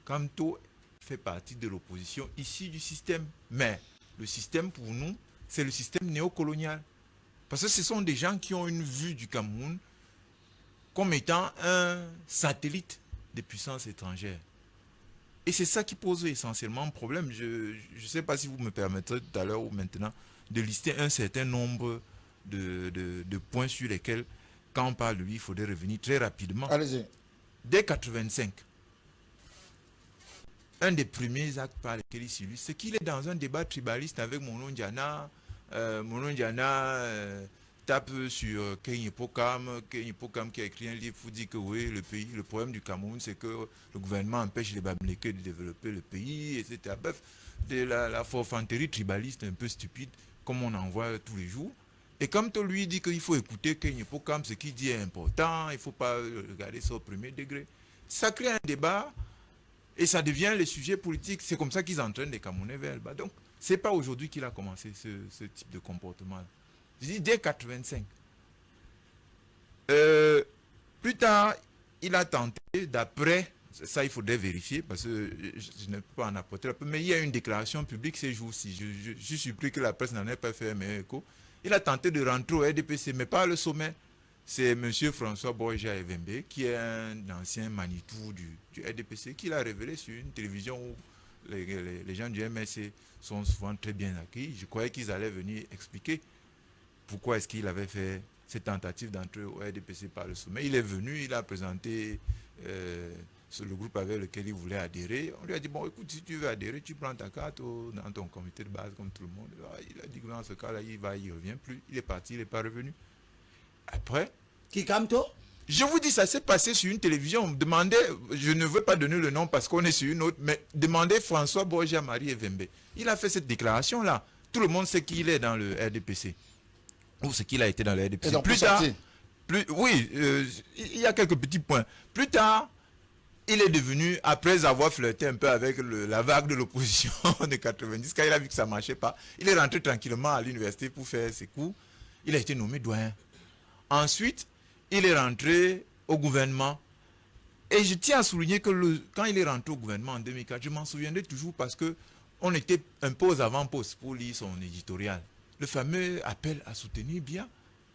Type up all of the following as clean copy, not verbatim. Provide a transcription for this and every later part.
Kamto fait partie de l'opposition issue du système. Mais le système, pour nous, c'est le système néocolonial. Parce que ce sont des gens qui ont une vue du Cameroun comme étant un satellite des puissances étrangères. Et c'est ça qui pose essentiellement un problème. Je ne sais pas si vous me permettrez tout à l'heure ou maintenant de lister un certain nombre de points sur lesquels, quand on parle de lui, il faudrait revenir très rapidement. Allez-y. Dès 85, un des premiers actes par lesquels il s'illustre, c'est qu'il est dans un débat tribaliste avec Mono Ndiana. Mono Ndiana tape sur Kenya Pokam qui a écrit un livre pour dire que oui, le problème du Cameroun, c'est que le gouvernement empêche les Bamileke de développer le pays, etc. Bref, de la forfanterie tribaliste un peu stupide, comme on en voit tous les jours. Et comme tu lui dit qu'il faut écouter Kenya Pokam, ce qu'il dit est important, il ne faut pas regarder ça au premier degré. Ça crée un débat et ça devient le sujet politique. C'est comme ça qu'ils entraînent les Camerounais vers le bas. Donc, ce n'est pas aujourd'hui qu'il a commencé ce type de comportement. Je dis dès 85. Plus tard, il a tenté, d'après, ça il faudrait vérifier, parce que je ne peux pas en apporter un peu, mais il y a une déclaration publique ces jours-ci. Je suis surpris que la presse n'en ait pas fait un meilleur écho. Il a tenté de rentrer au RDPC, mais pas le sommet. C'est M. François Borja Evembe, qui est un ancien Manitou du RDPC, qui l'a révélé sur une télévision où les gens du MSC sont souvent très bien acquis. Je croyais qu'ils allaient venir expliquer pourquoi est-ce qu'il avait fait cette tentative d'entrer au RDPC par le sommet. Il est venu, il a présenté le groupe avec lequel il voulait adhérer. On lui a dit, bon, écoute, si tu veux adhérer, tu prends ta carte dans ton comité de base comme tout le monde. Il a dit que dans ce cas-là, il ne revient plus. Il est parti, il n'est pas revenu. Après... Qui Kamto? Je vous dis, ça s'est passé sur une télévision. Demandez, je ne veux pas donner le nom parce qu'on est sur une autre, mais demandez François Borja Marie Evembe. Il a fait cette déclaration-là. Tout le monde sait qu'il est dans le RDPC. Ou ce qu'il a été dans le RDPC. Donc, plus tard, oui, il y a quelques petits points. Plus tard, il est devenu, après avoir flirté un peu avec la vague de l'opposition de 90, quand il a vu que ça ne marchait pas, il est rentré tranquillement à l'université pour faire ses cours. Il a été nommé doyen. Ensuite, il est rentré au gouvernement. Et je tiens à souligner que quand il est rentré au gouvernement en 2004, je m'en souviendrai toujours parce qu'on était un peu aux avant-postes pour lire son éditorial. Le fameux appel à soutenir Biya.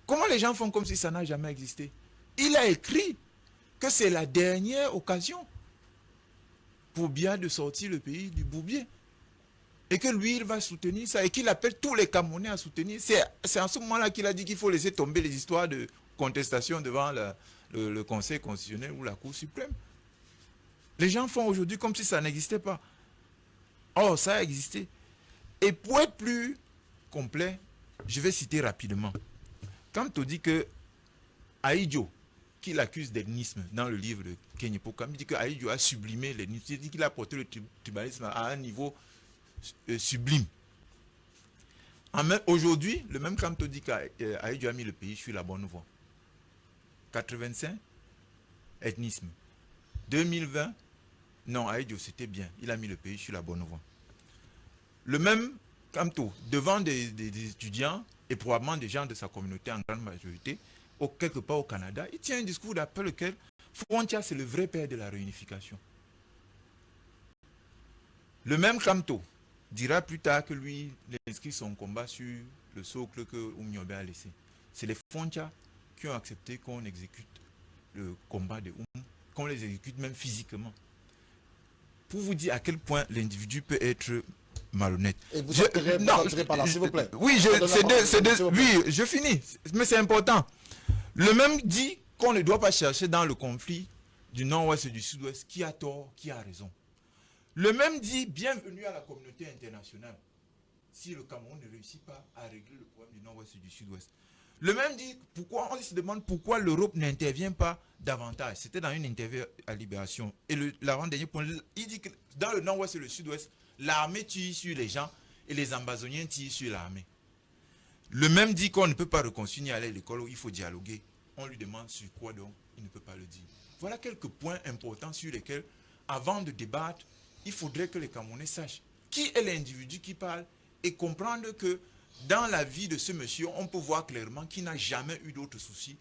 Comment les gens font comme si ça n'a jamais existé? Il a écrit que c'est la dernière occasion pour Biya de sortir le pays du bourbier. Et que lui, il va soutenir ça et qu'il appelle tous les Camerounais à soutenir. C'est en ce moment-là qu'il a dit qu'il faut laisser tomber les histoires de contestation devant le Conseil constitutionnel ou la Cour suprême. Les gens font aujourd'hui comme si ça n'existait pas. Or, ça a existé. Et pour être plus complet, je vais citer rapidement. Quand on dit que Ahidjo, qu'il accuse d'ethnisme dans le livre de Kenya Pokam, il dit que Ahidjo a sublimé l'ethnisme. Il dit qu'il a porté le tribalisme à un niveau sublime. Aujourd'hui, le même Kamto dit qu'Ahidjo a mis le pays sur la bonne voie. 85, ethnisme. 2020, non, Ahidjo, c'était bien. Il a mis le pays sur la bonne voie. Le même Kamto, devant des étudiants et probablement des gens de sa communauté en grande majorité, quelque part au Canada, il tient un discours d'après lequel Frontia, c'est le vrai père de la réunification. Le même Kamto dira plus tard que lui, il inscrit son combat sur le socle que Oumniobe a laissé. C'est les Frontia qui ont accepté qu'on exécute le combat de Oum, qu'on les exécute même physiquement. Pour vous dire à quel point l'individu peut être malhonnête. Et vous entrerez par là, s'il vous plaît. Oui, je finis, mais c'est important. Le même dit qu'on ne doit pas chercher dans le conflit du nord-ouest et du sud-ouest qui a tort, qui a raison. Le même dit bienvenue à la communauté internationale si le Cameroun ne réussit pas à régler le problème du nord-ouest et du sud-ouest. Le même dit pourquoi on se demande pourquoi l'Europe n'intervient pas davantage. C'était dans une interview à Libération. Et l'avant-dernier point, il dit que dans le nord-ouest et le sud-ouest, l'armée tire sur les gens et les ambazoniens tirent sur l'armée. Le même dit qu'on ne peut pas reconstruire à l'école où il faut dialoguer. On lui demande sur quoi donc, il ne peut pas le dire. Voilà quelques points importants sur lesquels, avant de débattre, il faudrait que les Camerounais sachent qui est l'individu qui parle et comprendre que dans la vie de ce monsieur, on peut voir clairement qu'il n'a jamais eu d'autre souci